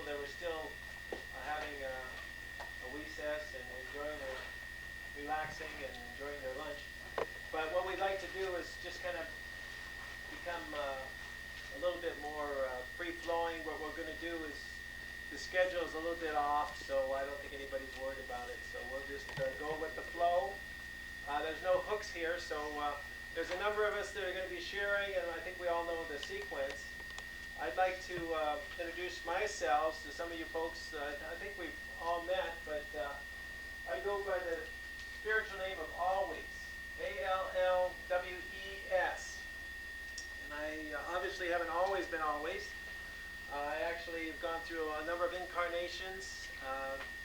that were still having a recess and enjoying their relaxing and enjoying their lunch. But what we'd like to do is just kind of become a little bit more free-flowing. What we're going to do is the schedule is a little bit off, so I don't think anybody's worried about it. So we'll just go with the flow. There's no hooks here, so there's a number of us that are going to be sharing, and I think we all know the sequence. I'd like to introduce myself to some of you folks. I think we've all met, but I go by the spiritual name of Always, A-L-L-W-E-S. And I obviously haven't always been always. I actually have gone through a number of incarnations,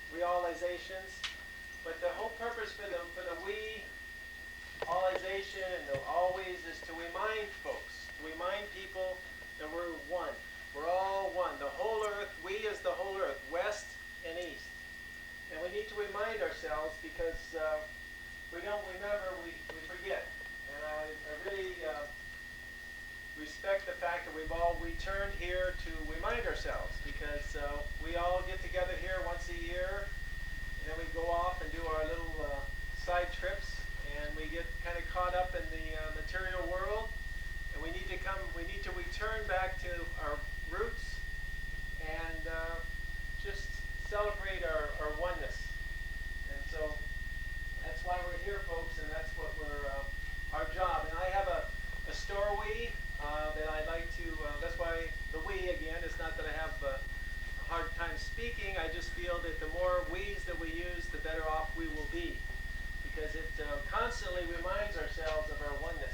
realizations, but the whole purpose for the we-alization and the always is to remind folks, to remind people that we're one. We're all one. The whole earth, we is the whole earth, west and east. And we need to remind ourselves because we don't remember, we forget. And I really respect the fact that we've all returned here to remind ourselves, because we all get together here once a year, and then we go off and do our little side trips, and we get kind of caught up in the material world, and we need to return back to our roots and just celebrate our oneness. And so that's why we're here, folks, and that's what we're our job. And I have a story that I'd like to, that's why the we again, it's not that I have a hard time speaking, I just feel that the more we's that we use, the better off we will be, because it constantly reminds ourselves of our oneness.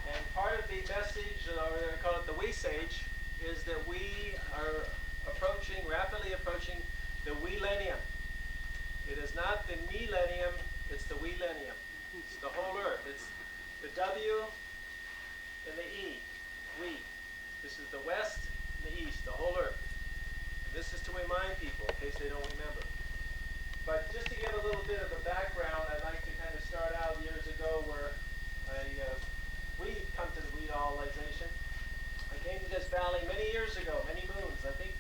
And part of the message, or I call it the we sage, is that we are rapidly approaching the we-lenium. It is not the millennium, it's the we-lenium. It's the whole earth. It's the W and the E, we. This is the west and the east, the whole earth. And this is to remind people, in case they don't remember. But just to give a little bit of a background, I'd like to kind of start out years ago where we come to the realization. I came to this valley many years ago, many moons. I think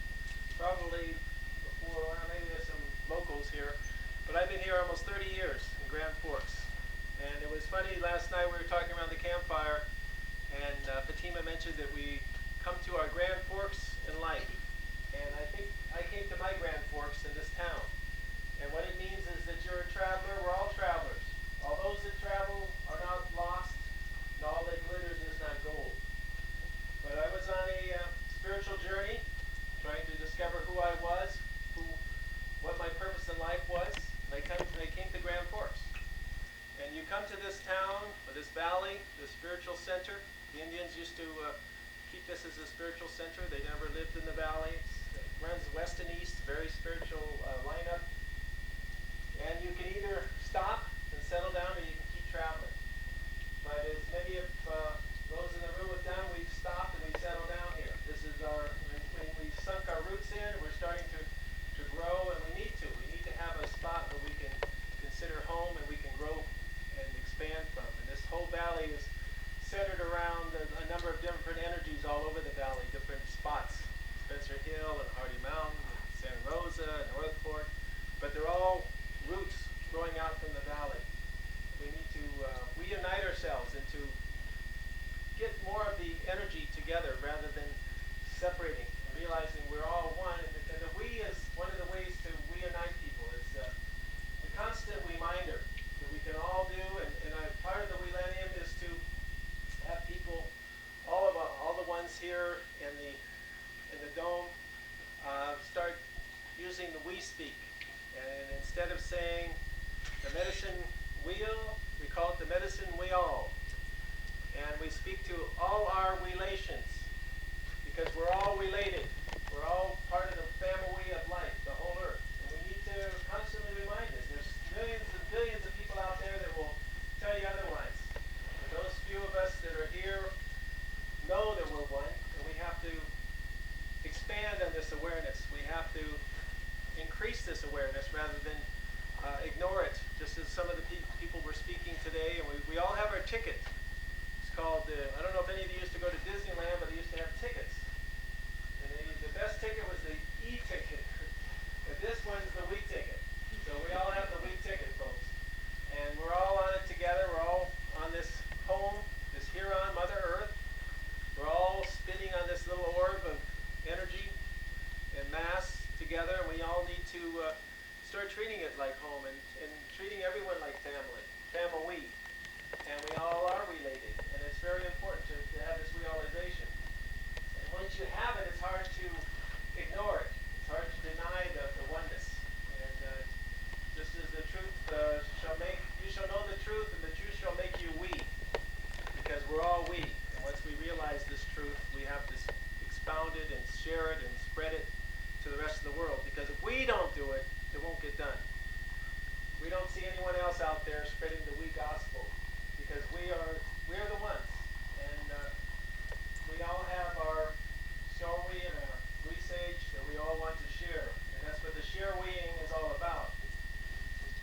probably before, well, maybe there's some locals here, but I've been here almost 30 years in Grand Forks. And it was funny, last night we were talking around the campfire, and Fatima mentioned that we come to our Grand Forks in life. And I think I came to my Grand Forks in this town. And what it means is that you're a traveler. We're all travelers. All those that travel are not lost, and all that glitters is not gold. But I was on a spiritual journey, trying to discover who I was, what my purpose in life was. And I came to Grand Forks. And you come to this town, or this valley, the spiritual center. The Indians used to keep this as a spiritual center. They never lived in the valley. It runs west and east, very spiritual lineup. And you can either stop and settle down, or you can keep traveling. But as many of those in the room have done, we've stopped and we settled down here. This is when we've sunk our roots in, we're starting to grow, and we need to. We need to have a spot where we can consider home and we can grow and expand from. And this whole valley is centered around a number of different energies all over the valley, different spots. Spencer Hill and Hardy Mountain, and Santa Rosa and North Fork. But they're all roots growing out from the valley. We need to reunite ourselves and to get more of the energy together rather than separating and realizing we're all one. And the we is one of the ways to reunite people. It's a constant reminder that we can all do. And part of the millennium is to have people, all the ones here in the dome, start using the we speak. And instead of saying the medicine wheel, we call it the medicine we all. And we speak to all our relations, because we're all related. We're all part of the family of life, the whole earth. And we need to constantly remind us. There's millions and billions of people out there that will tell you otherwise. But those few of us that are here know that we're one, and we have to expand on this awareness. We have to increase this awareness rather than ignore it, just as some of the people were speaking today. And we all have our ticket. It's called, I don't know if any of you used to go to Disneyland, but they used to have tickets. And the best ticket was the E-ticket. this one's the week ticket. So we all have the week ticket, folks. And we're all on it together. We're all on this home, this Huron, Mother Earth. We're all spinning on this little orb of energy and mass together. And we all need to start treating it like home and treating everyone like family. Family. And we all are related. And it's very important to have this realization. And once you have it, it's hard to ignore it. It's hard to deny the oneness. And just as the truth you shall know the truth, and the truth shall make you we. Because we're all we. And once we realize this truth, we have to expound it and share it and spread it to the rest of the world. Because if we don't do it, it won't get done. We don't see anyone else out there spreading the we gospel. Because we are the ones. And we all have our shall-we and our we-sage that we all want to share. And that's what the share-weing is all about.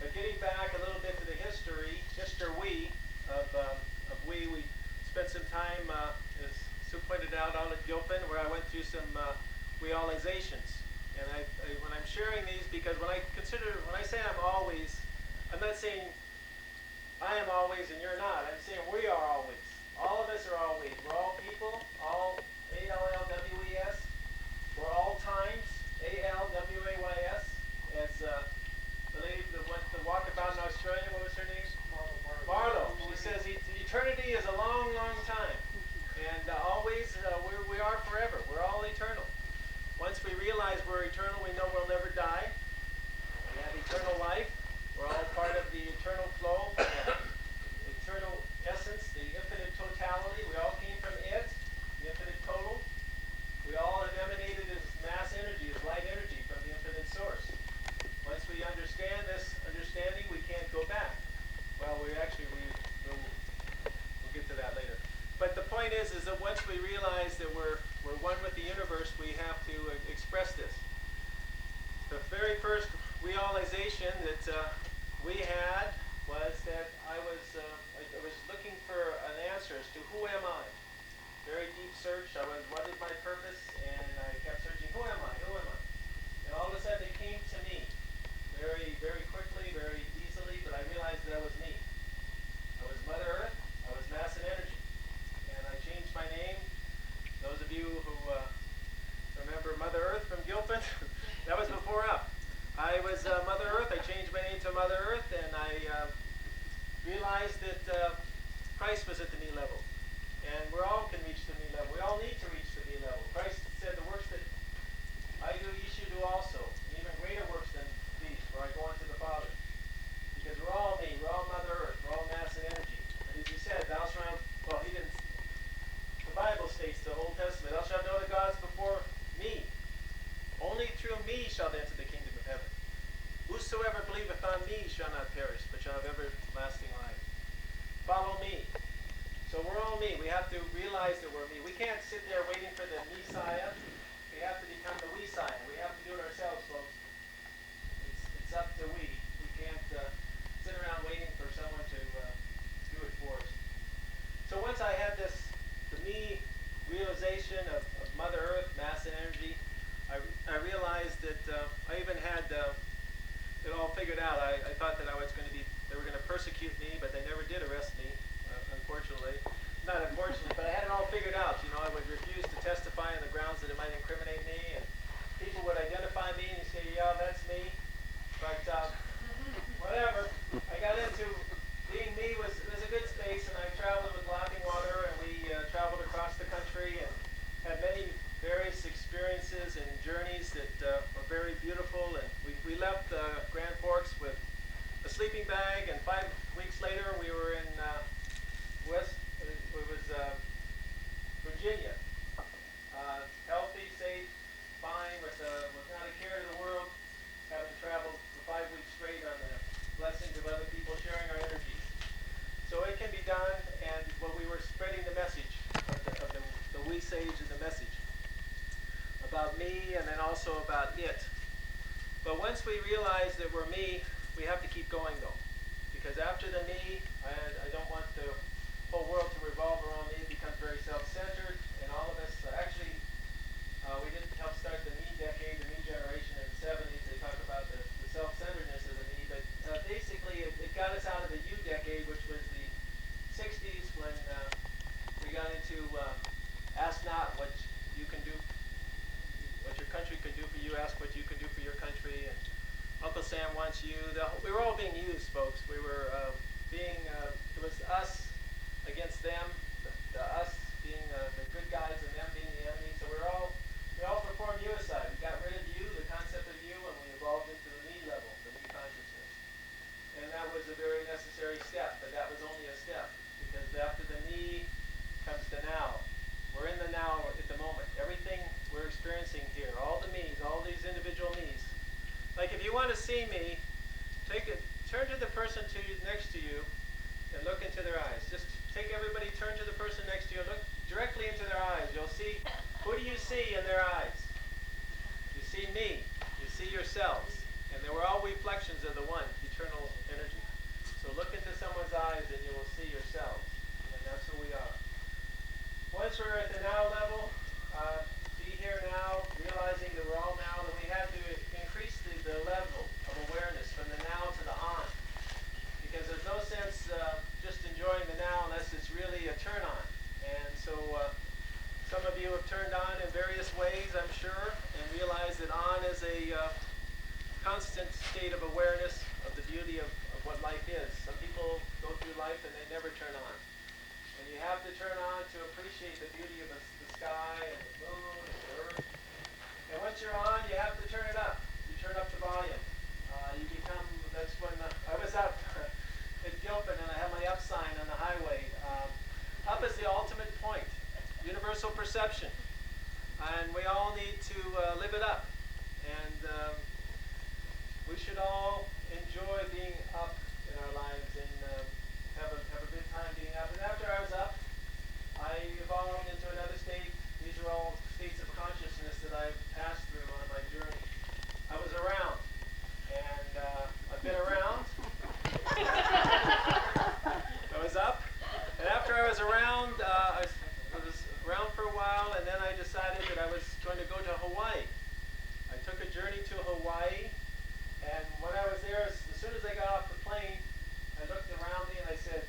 But getting back a little bit to the history of we spent some time, as Sue pointed out at Gilpin, where I went through some realizations. And when I'm sharing these, because when I say I'm not saying I am always and you're not. I'm saying we are always. All of us are always. We're all people, all ALLWES. We're all times, ALWAYS. As the lady that went to walk about in Australia, what was her name? Marlo. She says eternity is a long, long time. And always, we are forever. We're all eternal. Once we realize we're eternal, we know we'll never die. We have eternal life. We're all part of the eternal flow, the eternal essence, the infinite totality. We all came from it, the infinite total. We all have emanated as mass energy, as light energy from the infinite source. Once we understand this understanding, we can't go back. Well, we'll get to that later. But the point is that once we realize that we're one with the universe, we have to express this. The very first realization that we had was that I was looking for an answer as to who am I. Very deep search. What is my purpose? And I kept searching, who am I? Who am I? And all of a sudden it came to me. Very, very quickly, very easily, but I realized that I was me. I was Mother Earth. I was mass and energy. And I changed my name. Those of you who remember Mother Earth from Gilpin, that was before up. I was Mother Earth. I changed my name to Mother Earth, and I realized that Christ was at the me level. And we all can reach the me level. We all need to reach the me level. Christ said, the works that I do, ye should do also. And even greater works than these, for I go unto the Father. Because we're all me. We're all Mother Earth. We're all mass and energy. And as he said, thou shalt, well, he didn't, the Bible states, the Old Testament, thou shalt know the gods before me. Only through me shall they enter the kingdom of heaven. Whosoever believeth on me shall not perish, but shall have everlasting life. Follow me. So we're all me. We have to realize that we're me. We can't sit there waiting for the Messiah. We have to become the we-Siah. We have to do it ourselves, folks. It's up to we. We can't sit around waiting for someone to do it for us. So once I had the me realization of Mother Earth, mass and energy, I realized that I even had it all figured out. I thought that they were going to persecute me, but they never did arrest me, unfortunately. Not unfortunately, but I had it all figured out. You know, I would refuse to testify on the grounds that it might incriminate me, and people would identify me and say, yeah, that's me. But whatever. I got into being me was a good space, and I traveled with Laughing Water, and we traveled across the country and had many various experiences and journeys that were very beautiful. And we left Grand Forks with a sleeping bag, and 5 weeks later we were in Virginia. Healthy, safe, fine, with not a care in the world, having traveled for 5 weeks straight on the blessings of other people, sharing our energies. So it can be done, and we were spreading the message of the we sage and the message about me, and then also about it. But once we realize that we're me, we have to keep going, though. Because after the me, I don't want the whole world to revolve around me. It becomes very self-centered, and all of us, we didn't help start the me decade, the me generation in the 70s. They talk about Sam wants you. We were all being used, folks. We were it was us against them, us being the good guys and them being the enemy. So we all performed USI. We got rid of you, the concept of you, and we evolved into the me level, the me consciousness. And that was a very necessary step, but that was only a step, because after the me comes the now. We're in the now at the moment. Everything we're experiencing here, all the me's, all these individual me's. Like if you want to see me, turn to the person next to you and look into their eyes. Just take everybody, turn to the person next to you, look directly into their eyes. You'll see, who do you see in their eyes? You see me. You see yourselves. And they were all reflections of the one, eternal energy. So look into someone's eyes and you will see yourselves. And that's who we are. Once we're at the now level, be here now, realizing that we're all now, then we have to increase the level of awareness from the now to the on. Because there's no sense just enjoying the now unless it's really a turn on. And so some of you have turned on in various ways, I'm sure, and realize that on is a constant state of awareness of the beauty of what life is. Some people go through life and they never turn on. And you have to turn on to appreciate the beauty of the sky and the moon and the earth. And once you're on, you have to turn it up. You turn up the volume. You become, that's when I was up at Gilpin and I had my up sign on the highway. Up is the ultimate point, universal perception. And we all need to live it up. And we should all enjoy being up in our lives and have a good time being up. And after I was up, I evolved into another state. These are all states of consciousness that I've passed through on my journey. I was around, and I've been around. I was up, and after I was around, I was around for a while, and then I decided that I was going to go to Hawaii. I took a journey to Hawaii, and when I was there, as soon as I got off the plane, I looked around me and I said,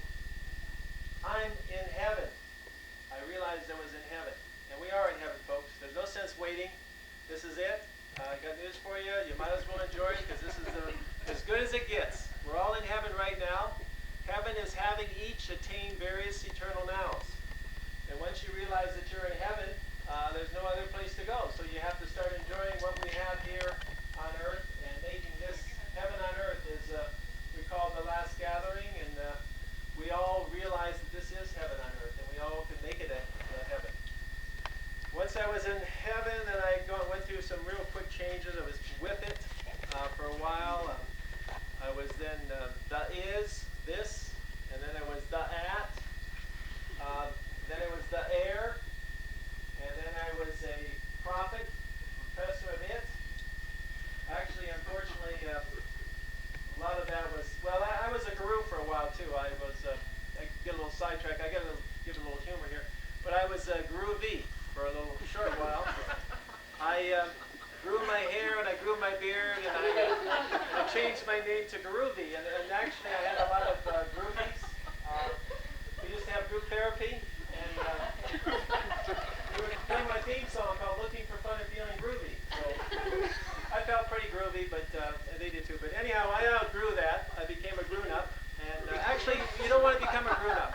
I'm in heaven. I realized I was in heaven. And we are in heaven, folks. There's no sense waiting. This is it. I got news for you. You might as well enjoy it because this is as good as it gets. We're all in heaven right now. Heaven is having each attain various eternal nows. And once you realize that you're in heaven, there's no other place to go. So you have to start enjoying what we have here on earth and making this heaven on earth is we call it the last gathering, and we all realize that this is heaven on earth, and we all can make it a heaven. Once I was in heaven, then I went through some real quick changes. I was with it for a while. I was then the is, this, and then I was the at, then I was the air, and then I was a prophet, professor of it. Actually, unfortunately, a lot of that was, well, I was a guru for a while too. I get a little sidetracked. I give a little humor here. But I was a Guru V for a little short while. I grew my hair and I grew my beard and I changed my name to Guru V. And actually, I had a lot of groupies. We used to have group therapy. And we were playing my theme song called Looking for Fun and Feeling Groovy. So I felt pretty groovy, but they did too. But anyhow, I outgrew that. I became a grown-up. And actually, you don't want to become a grown-up.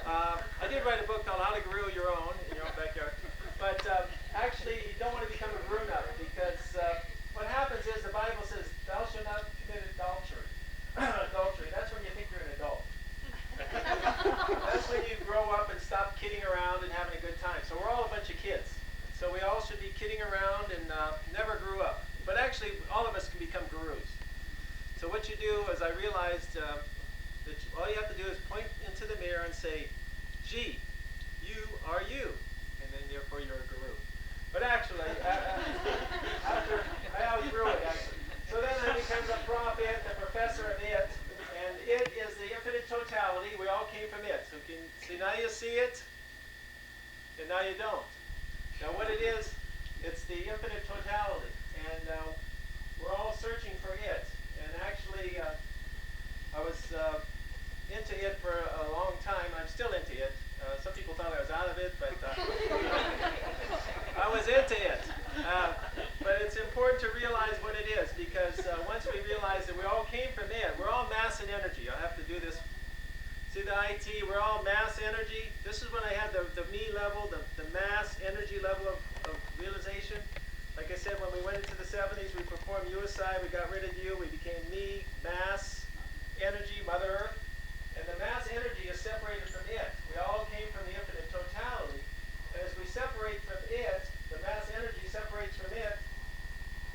I did write a book called How to Grow Your Own in Your Own Backyard. But actually, you don't want to become a grown-up because what happens is the Bible says, thou shalt not commit adultery. Adultery. That's when you think you're an adult. That's when you grow up and stop kidding around and having a good time. So we're all a bunch of kids. So we all should be kidding around and never grew up. But actually, all of us can become gurus. So what you do is I realized that all you have to do is point into the mirror and say, gee, you are you. And then therefore you're a guru. But actually, after I outgrew it, actually. So then I became a prophet, a professor of it. And it is the infinite totality. We all came from it. So now you see it, and now you don't. Now what it is, it's the infinite totality. And we're all searching for it. And actually, I was into it for a long time. I'm still into it. Some people thought I was out of it, but I was into it. But it's important to realize what it is, because once we realize this. See the IT, we're all mass energy. This is when I had the me level, the mass energy level of realization. Like I said, when we went into the 70s, we performed USI, we got rid of you, we became me, mass, energy, Mother Earth. And the mass energy is separated from it. We all came from the infinite totality. And as we separate from it, the mass energy separates from it.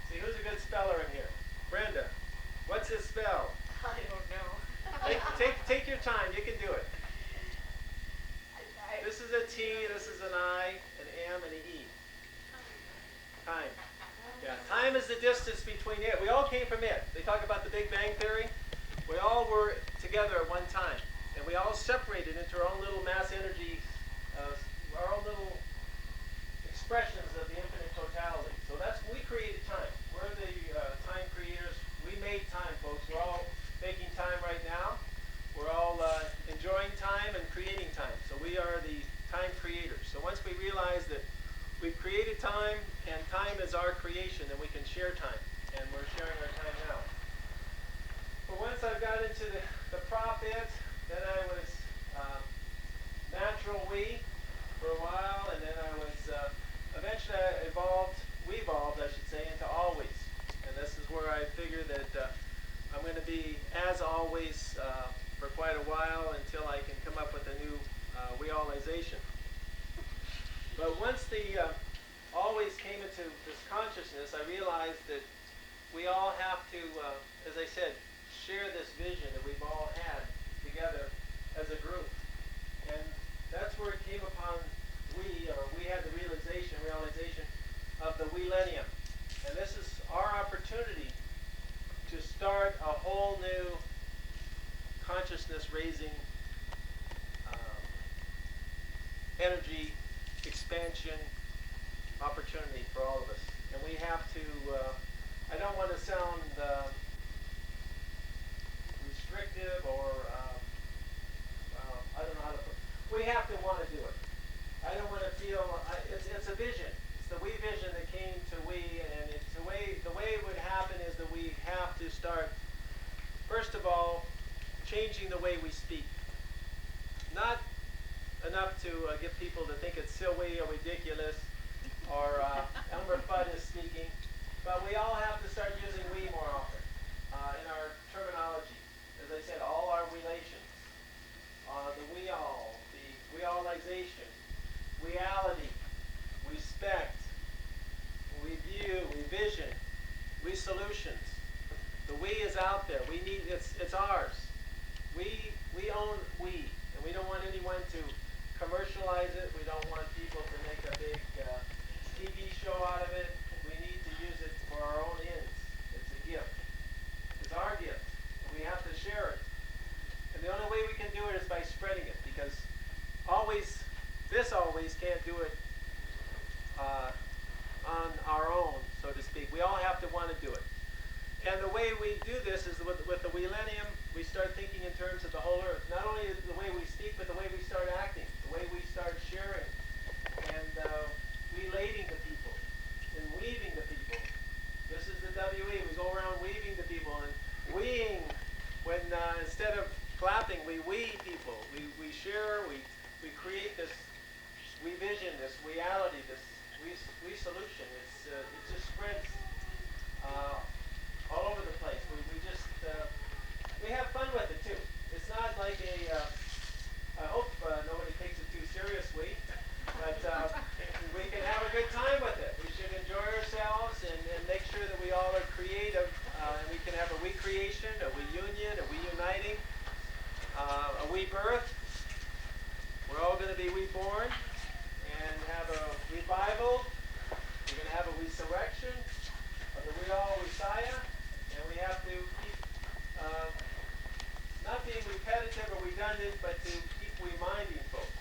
See, who's a good speller in here? Brenda. What's his spell? I don't know. Take your time. You can do it. This is a T, this is an I, an M, and an E. Time. Yeah, time is the distance between it. We all came from it. They talk about the Big Bang Theory. We all were together at one time. And we all separated into our own little mass energy, our own little expressions of the infinite totality. So that's, we created time. We're the time creators. We made time, folks. We're all making time right now. We're all enjoying time and creating time. So we are the time creators. So once we realize that we've created time and time is our creation, then we can share time. And we're sharing our time now. But once I got into the profit, then I was natural we for a while, and then I was eventually we evolved, I should say, into always. And this is where I figured that I'm going to be as always for quite a while until I can come up with a new realization. But once the always came into this consciousness, I realized that we all have to, as I said, share this vision that we've all had together as a group. And that's where it came upon we had the realization of the we-lenium. And this is our opportunity to start a whole new consciousness raising energy expansion opportunity for all of us. And we have to, I don't want to sound restrictive or, I don't know how to put it. We have to want to do it. I don't want to feel, it's a vision. It's the we vision that came to we, and it's the way it would happen is that we have to start, first of all, changing the way we speak. Not enough to get people to think it's silly or ridiculous, or Elmer Fudd is speaking, but we all have to start using we more often in our terminology. As I said, all our relations, the we all, the realization, reality, respect, we view, we vision, we solutions. The we is out there. We need it's ours. We own we, and we don't want anyone to commercialize it. We don't want people to make a big TV show out of it. We need to use it for our own ends. It's a gift. It's our gift. And we have to share it. And the only way we can do it is by spreading it, because this always can't do it on our own, so to speak. We all have to want to do it. And the way we do this is with the Millennium, we start thinking in terms of the whole earth. Not only the way we speak, but the way we start acting, the way we start sharing, and relating to people, and weaving to people. This is the WE. We go around weaving to people, and weeing, when instead of clapping, we we people. We share, we create this we vision, this reality, this we solution. It just spreads all over the place. We have fun with it too. It's not like I hope nobody takes it too seriously, but we can have a good time with it. We should enjoy ourselves and make sure that we all are creative, and we can have a recreation, a reunion, a reuniting, a rebirth. We're all going to be reborn and have a revival. We're going to have a resurrection of the real Messiah, and we have to keep not being repetitive or redundant, but to keep reminding folks.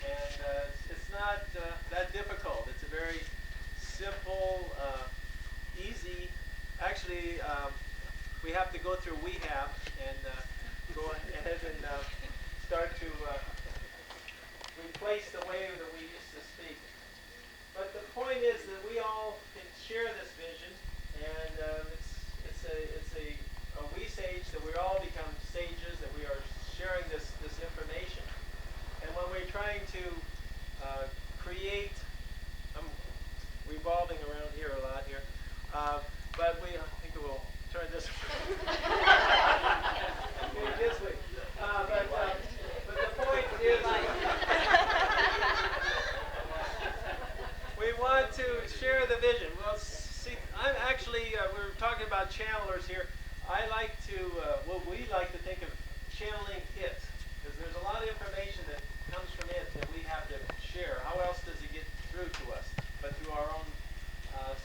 And it's not that difficult. It's a very simple, easy. Actually, we have to go through rehab and go ahead and start to replace the way that we used to speak. But the point is that we all can share this vision, and it's a we sage that we all become sages, that we are But I think we'll turn this this way. But the point is, we want to share the vision. Well, see, I'm actually, we're talking about channelers here. I like to, we like to think of channeling it, because there's a lot of information that comes from it that we have to share. How else does it get through to us but through our own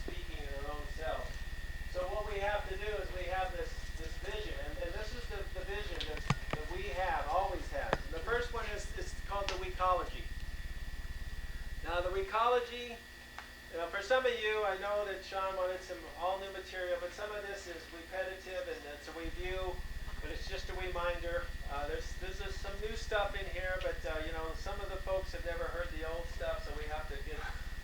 speaking and our own selves? So what we have to do is we have this vision, and this is the vision that we have, always have. And the first one is called the weekology. Now the weekology, for some of you, I know that Sean wanted some all new material, but some of this is repetitive and it's a review, but it's just a reminder. There's some new stuff in here, but some of the folks have never heard the old stuff, so we have to get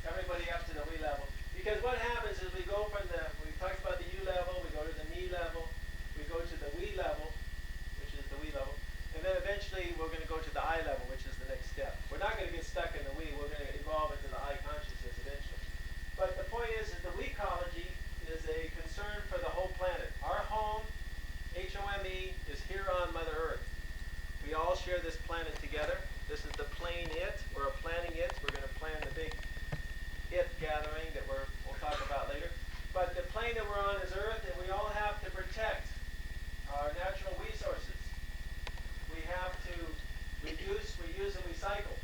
everybody up to the we level. Because what happens is we go from we talked about the U level, we go to the me level, we go to the we level, which is the we level, and then eventually we're going to go to the I level, which is the next step. We're not going to get stuck in the we, we're going to evolve into the I consciousness eventually. But the point is that the weecology is a concern for the whole planet. Our home, H-O-M-E, is here on Mother Earth. We all share this planet together. This is the plane it, or planning it. We're going to plan the big it gathering that we'll talk about later. But the plane that we're on is Earth, and we all have to protect our natural resources. We have to reduce, reuse, and recycle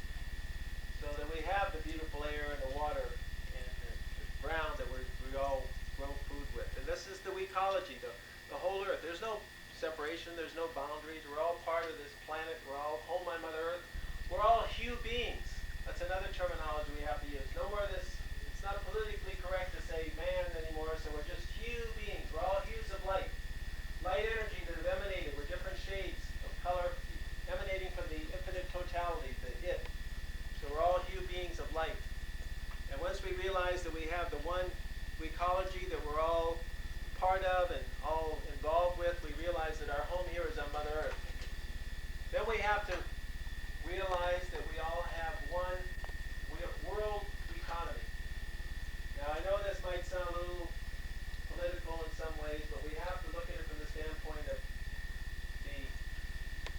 so that we have the beautiful air and the water and the ground that we all grow food with. And this is the weecology, the whole Earth. There's no separation. There's no boundaries. We're all part of this planet. We're all home on Mother Earth. We're all hue beings. That's another terminology we have to use. No more of this. It's not politically correct to say man anymore, so we're just hue beings. We're all hues of light. Light energy that have emanated with different shades of color emanating from the infinite totality, the it. So we're all hue beings of light. And once we realize that we have the one ecology that we're all part of and all involved with, we realize that our home here is on Mother Earth. Then we have to realize that we all have one world economy. Now I know this might sound a little political in some ways, but we have to look at it from the standpoint of the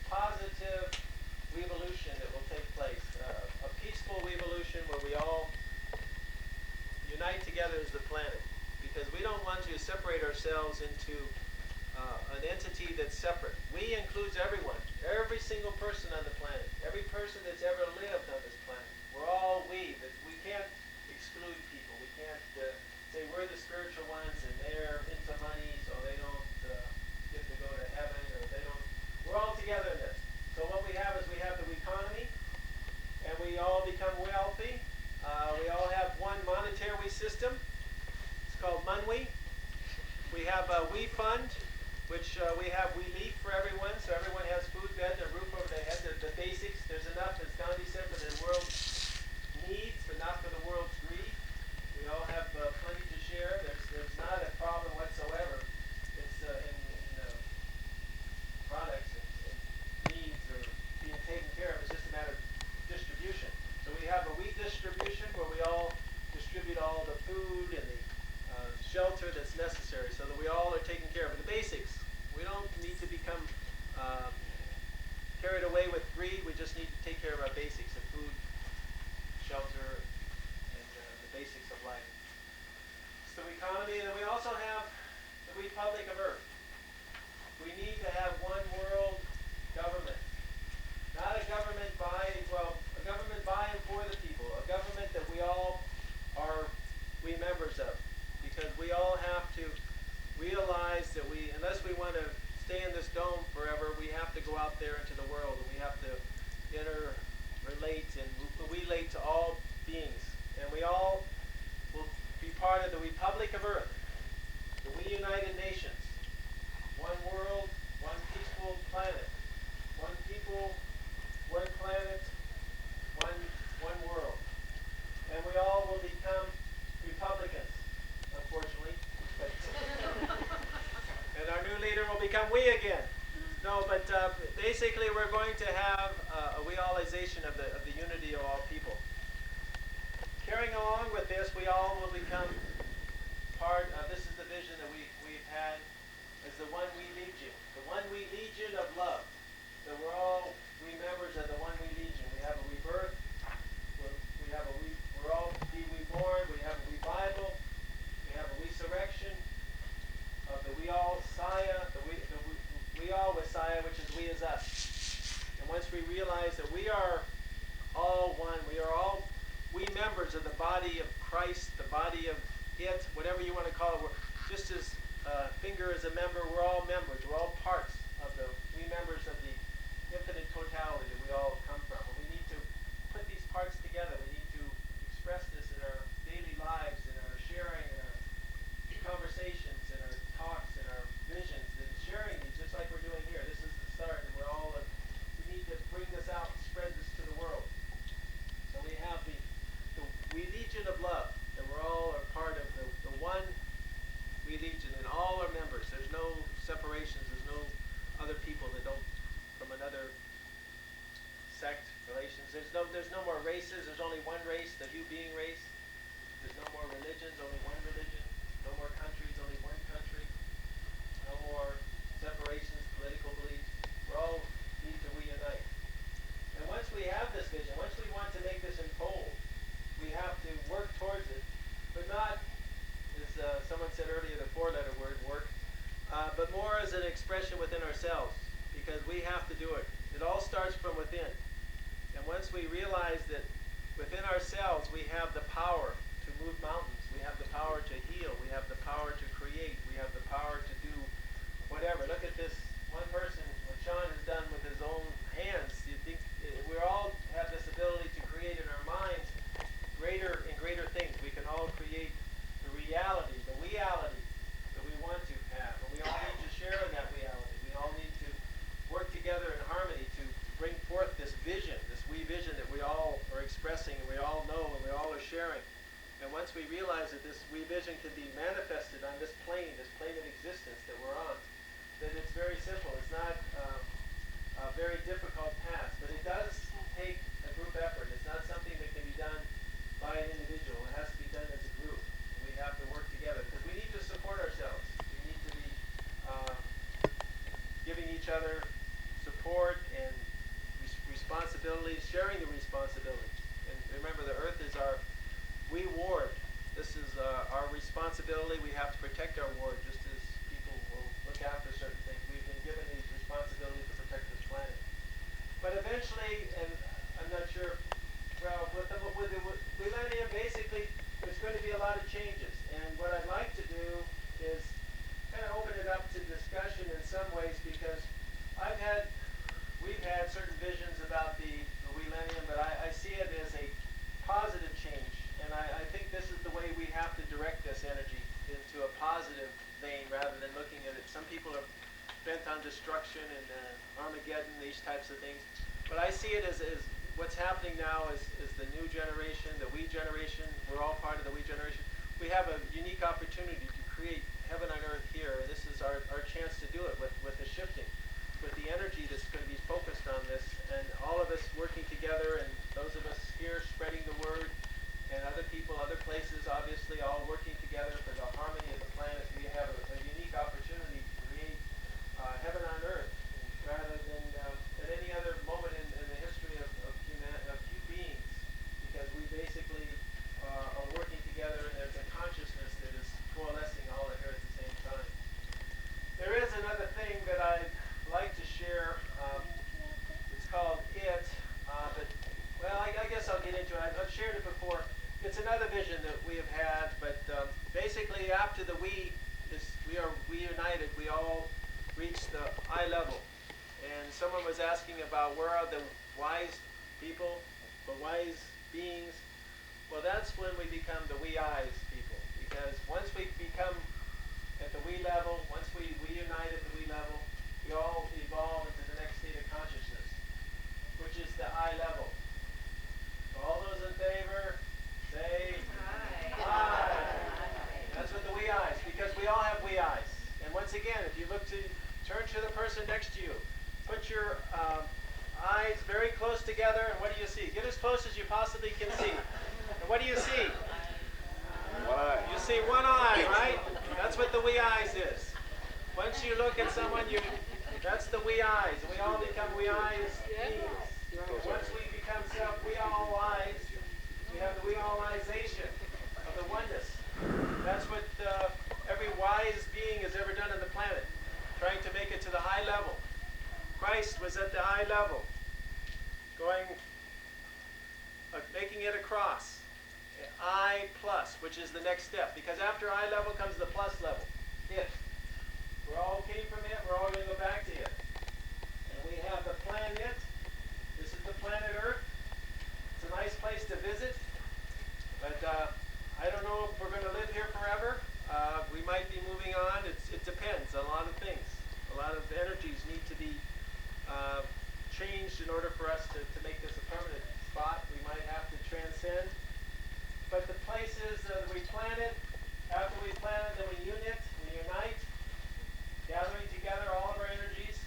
positive revolution that will take place. A peaceful revolution where we all unite together as the planet. Because we don't want to separate ourselves into an entity that's separate. We includes everyone, every single person on the planet, every person that's ever lived on this planet. We're all we. We can't exclude people. We can't say we're the spiritual ones and they're into money, so they don't get to go to heaven, or they don't. We're all together in this. So what we have is we have the economy, and we all become wealthy. We all have one monetary system. It's called Munwi. We have a We Fund, which we have We Leaf for everyone, so everyone has food, bed, and a roof over their head. The basics. There's enough, as Gandhi said, for the world's needs, but not for the world's greed. We all have plenty to share. There's not a problem whatsoever. It's in products and needs are being taken care of. It's just a matter of distribution. So we have a we distribution where we all distribute all the food and the shelter that's necessary so that we all are taken care of. The basics. We don't need to become carried away with greed. We just need to take care of our basics of food, shelter, and the basics of life. It's the economy, and then we also have the Republic of Earth. We need to have one world government. Not a government a government by and for the people. A government that we all are members of. Because we all have to realize that unless we want to stay in this dome forever, we have to go out there into the world, and we have to interrelate and relate to all beings. And we all will be part of the Republic of Earth, the We United Nations. One world, one peaceful planet. One people, one planet, one world. And we all will become Republicans, unfortunately. And our new leader will become we again. No, but basically we're going to have a realization of the unity of all people. Carrying along with this, we all will become part of, this is the vision that we we are all one. We are all we members of the body of Christ, the body of it, whatever you want to call it. We're, just as finger is a member, we're all members. We're all parts of the we members of the infinite totality that we all come from. And we need to put these parts together. We need to express this in our daily lives, in our sharing, in our conversations, in our talks, in our visions, and sharing these just like we're doing here. This is the start, and we're all we need to bring this out and spread this to the world. So we have the we legion of love, and we're all a part of the one we legion, and all are members. There's no separations. There's no other people that don't from another sect relations. There's no more races. There's only one race, the Hugh being race. There's no more religions, only one religion. No more countries, only one country. No more separations, political beliefs. We all need to reunite. And once we have this vision, once we want to make this unfold, we have to work towards it, but not, as someone said earlier, the four-letter word, work, but more as an expression within ourselves, because we have to do it. It all starts from within. And once we realize that within ourselves we have the power to move mountains, we have the power to heal, we have the power to create, we have the power to do whatever. Look at this one person, what Sean has done with his own hands. You think we all have this ability to create in our minds greater and greater things. We can all create the reality, the reality that we want to have. And we all need to share in that reality. We all need to work together in harmony to bring forth this vision, this we vision that we all are expressing and we all know and we all are sharing. And once we realize that this we vision can be manifested on this plane of existence that we're on, then it's very simple. It's not a very difficult task, but it does take a group effort. It's not something that can be done by an individual. It has to be done as a group. We have to work together because we need to support ourselves. We need to be giving each other support and responsibilities, sharing the responsibilities. And remember, the earth is our we ward. This is our responsibility. We have to protect our ward just as people will look after certain things. We've been given these responsibilities to protect this planet. But eventually, and I'm not sure, well, with the millennium, basically, there's going to be a lot of changes. And what I'd like to do is kind of open it up to discussion in some ways, because we've had certain visions about the millennium, but I see it as a positive change. And I think this is the way we have to direct this energy into a positive vein rather than looking at it. Some people are bent on destruction and Armageddon, these types of things. But I see it as what's happening now is the new generation, the we generation. We're all part of the we generation. We have a unique opportunity to create heaven on earth here. And this is our chance to do it with the shifting, with the energy that's going to be focused on this. And all of us working together, and those of us here spreading the word, and other people, other places, obviously, all working together for the harmony of the planet. We have a unique opportunity to create heaven on earth rather than at any other moment in the history of beings, because we basically are working together, and there's a consciousness that is coalescing all here at the same time. There is another thing that I'd like to share. It's called it, but, well, I guess I'll get into it. I've shared it before. It's another vision that we have had, but basically after the we are reunited, we all reach the eye level. And someone was asking about where are the wise people, the wise beings. Well, that's when we become the we eyes people, because once we become at the we level, once we unite at the we level, we all evolve into the next state of consciousness, which is the eye level. So all those in favor, say aye. That's what the we eyes, because we all have we eyes. And once again, if you turn to the person next to you, put your eyes very close together, and what do you see? Get as close as you possibly can see. And what do you see? One eye. You see one eye, right? That's what the we eyes is. Once you look at someone, that's the we eyes. And we all become we eyes beings. Once we become we all eyes, we have the we all-ization of the oneness. That's what every wise being has ever done on the planet, trying to make it to the high level. Christ was at the eye level. Go making it across. I plus, which is the next step. Because after I level comes the plus level. It. We all came from it. We're all going to go back to it. And we have the planet. This is the planet Earth. It's a nice place to visit. But I don't know if we're going to live here forever. We might be moving on. It depends on a lot of things. A lot of energies need to be changed in order for us to make this a permanent spot. We might have to transcend. But the places we planet, after we planet, then we unite, gathering together all of our energies,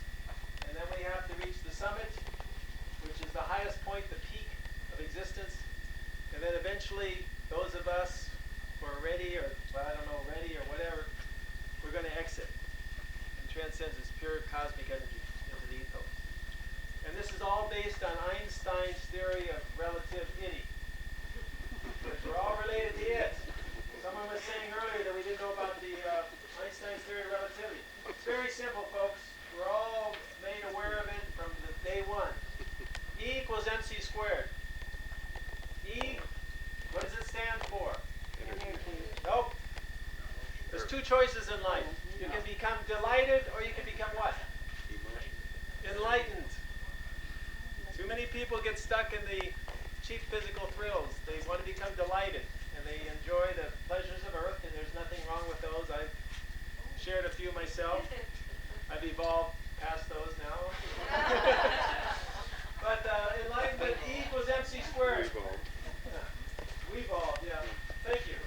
and then we have to reach the summit, which is the highest point, the peak of existence. And then eventually, those of us who are ready, or well, I don't know, ready or whatever, we're going to exit and transcend this pure cosmic energy into the ethos. And this is all based on Einstein's theory of relativity. Because we're all related to it. Someone was saying earlier that we didn't know about the Einstein's theory of relativity. It's very simple, folks. We're all made aware of it from the day one. E equals mc squared. E, what does it stand for? Nope. There's two choices in life. You can become delighted or you can become what? Enlightened. Too many people get stuck in the cheap physical thrills. They want to become delighted and they enjoy the pleasures of earth, and there's nothing wrong with those. I've shared a few myself. I've evolved past those now. But enlightenment, E equals mc squared. We evolved, yeah. Thank you.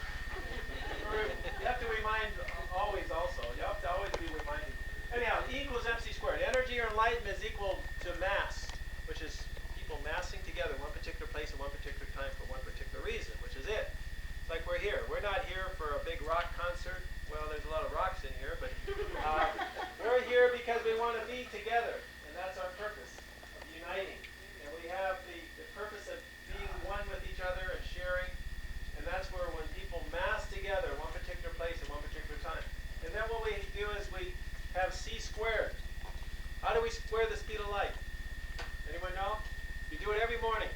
You have to remind always also. You have to always be reminded. Anyhow, E equals mc squared. Energy or enlightenment is equal to mass, which is people massing together in one particular place at one particular time for one particular reason, which is it. It's like we're here. We're not here for a big rock concert. Well, there's a lot of rocks in here, but we're here because we want to be together, and that's our purpose of uniting. And we have the purpose of being one with each other and sharing, and that's where when people mass together in one particular place at one particular time. And then what we do is we have c squared. How do we square the speed of light? Anyone know? You do it every morning.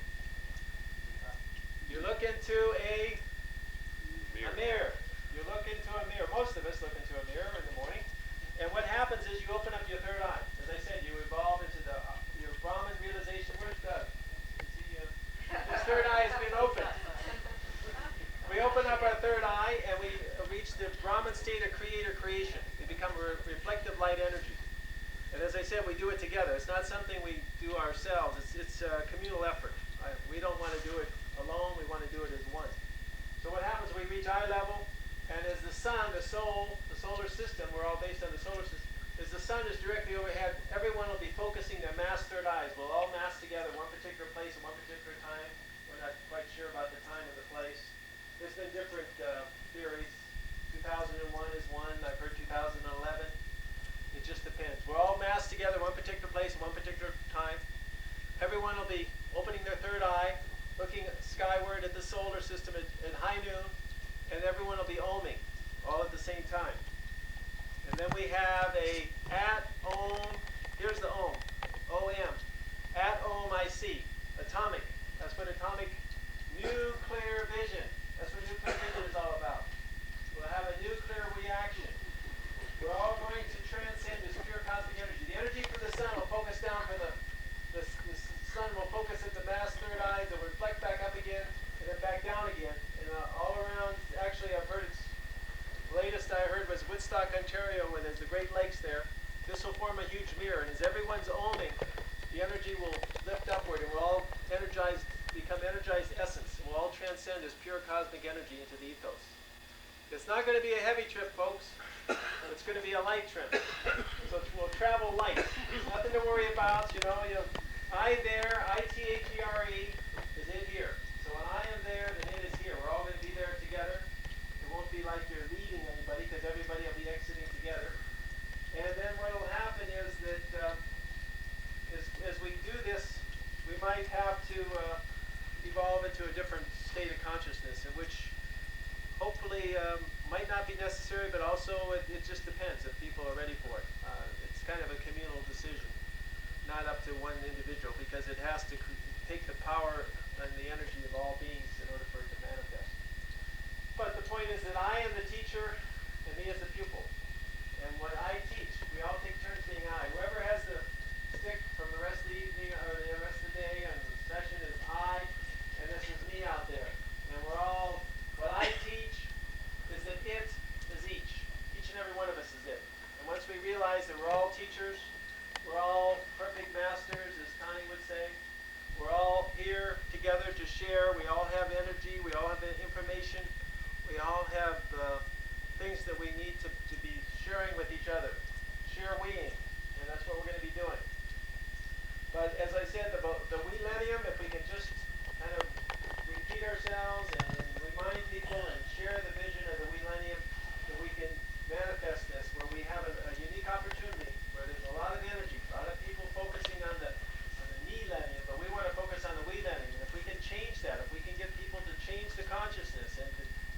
You look into a mirror. You look into a mirror. Most of us look into a mirror in the morning. And what happens is you open up your third eye. As I said, you evolve into your Brahman realization. Where's Doug? His third eye has been opened. We open up our third eye and we reach the Brahman state of creator creation. We become reflective light energy. And as I said, we do it together. It's not something we do ourselves. It's a communal effort. We don't want to do it alone. We want to do it as one. So what happens, we reach eye level, and as the sun, the soul, the solar system, we're all based on the solar system, as the sun is directly overhead, everyone will be focusing their mass third eyes. We'll all mass together in one particular place at one particular time. We're not quite sure about the time or the place. There's been different theories. 2001 is one. I've heard 2011. It just depends. We're all massed together in one particular place at one particular time. Everyone will be opening their third eye, looking skyward at the solar system at high noon, and everyone will be ohming all at the same time. And then we have a at ohm, here's the ohm, O-M, at ohm IC, atomic. That's what atomic nuclear vision, that's what nuclear vision is all about. We'll have a nuclear reaction. We're all going to transcend this pure cosmic energy. The energy from the sun will focus down for the sun will focus at the mass third eyes, it will reflect back up again, and then back down again. And all around, actually I've heard the latest I heard was Woodstock, Ontario, where there's the Great Lakes there. This will form a huge mirror, and as everyone's ohming, the energy will lift upward, and we'll all become energized essence, and we'll all transcend this pure cosmic energy into the ethos. It's not going to be a heavy trip, folks. It's going to be a light trip. So we'll travel light. Nothing to worry about, I there, I-T-H-E-R-E, is it here. So when I am there, then it is here. We're all going to be there together. It won't be like you're leaving anybody, because everybody will be exiting together. And then what will happen is that as we do this, we might have to evolve into a different state of consciousness, in which hopefully might not be necessary, but also it just depends if people are ready for it. It's kind of a communal decision, not up to one individual, because it has to take the power and the energy of all beings in order for it to manifest. But the point is that I am the teacher and he is the pupil. And what I teach, we all take turns being I. Whoever has the stick from the rest of the evening or the rest of the day and the session is I, and this is me out there. And we're all, what I teach is that it is each. Each and every one of us is it. And once we realize that we're all teachers, we're all perfect masters, as Connie would say, we're all here together to share. We all have energy. We all have information. We all have things that we need to be sharing with each other. Share weing. And that's what we're going to be doing. But as I said, the millennium, if we can just kind of repeat ourselves and remind people and share the vision of the millennium, that we can manifest this, where we have a unique opportunity, where there's a lot of energy, a lot of people focusing on the millennium, but we want to focus on the millennium. And if we can change that, if we can get people to change the consciousness and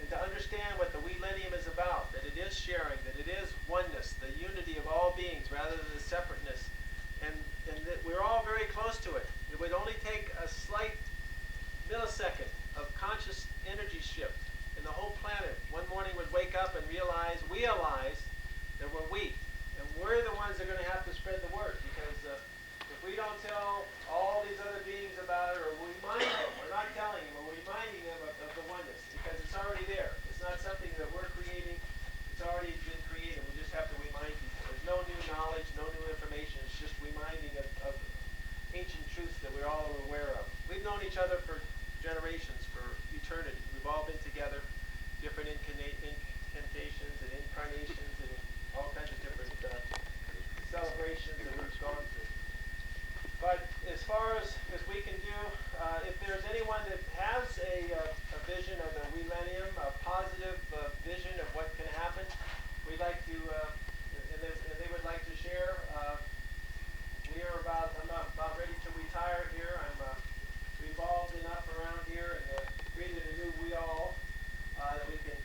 to understand what the millennium is about, that it is sharing, that it is oneness, the unity of all beings rather than the separateness, and that we're all very close to it. It would only take a slight millisecond of conscious energy shift, and the whole planet one morning would wake up and realize that we're we. And we're the ones that are going to have to spread the word, because if we don't tell all these other beings about it, or remind them, we're not telling them, we're reminding them of the oneness, because it's already there. It's not something that we're creating. It's already been created. We just have to remind people. There's no new knowledge, no new information. It's just reminding of ancient truths that we're all aware of. We've known each other for generations, for eternity. We've all been together, different incantations and incarnations and all kinds of different celebrations that we've gone through. But as far as we can do, if there's anyone that has a vision of the millennium, a positive vision of what can happen, we'd like to, and they would like to share. I'm about ready to retire here. I'm revolved enough around here and created a new we all that we can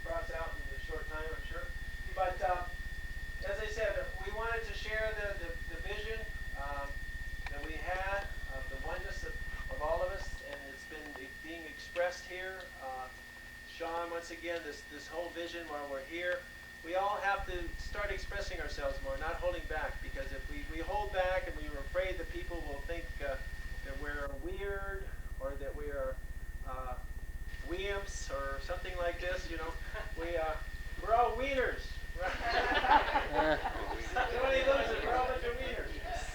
cross out in a short time, I'm sure. But as I said, we wanted to share the vision that we had of the oneness of all of us, and it's been being expressed here. Sean, once again, this whole vision while we're here, we all have to start expressing ourselves more, not holding back, because if we hold back and we were afraid that people will think that we're weird or that we are weimps or something like this, we're all wieners. Right? Somebody loses, we're all a bunch of wieners.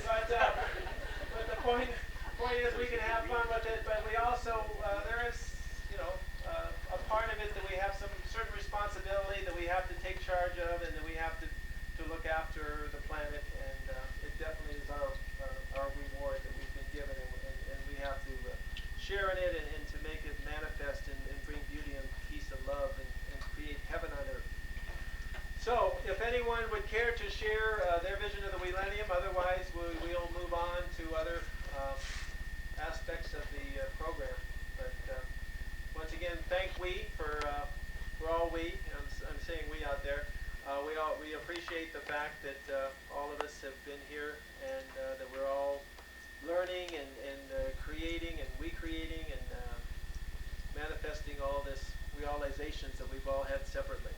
But the point is we can have fun with it, but we also, there is, a part of it that we have some certain responsibility that we have to take charge of, and that we have to look after the planet, and it definitely is our reward that we've been given, and we have to share in it and to make it manifest and bring beauty and peace and love and create heaven on earth. So, if anyone would care to share their vision of the millennium, otherwise we'll move on to other aspects of the program. But once again, thank we for we're all we. I'm saying we out there. We appreciate the fact that all of us have been here, and that we're all learning and creating and recreating and manifesting all this realizations that we've all had separately.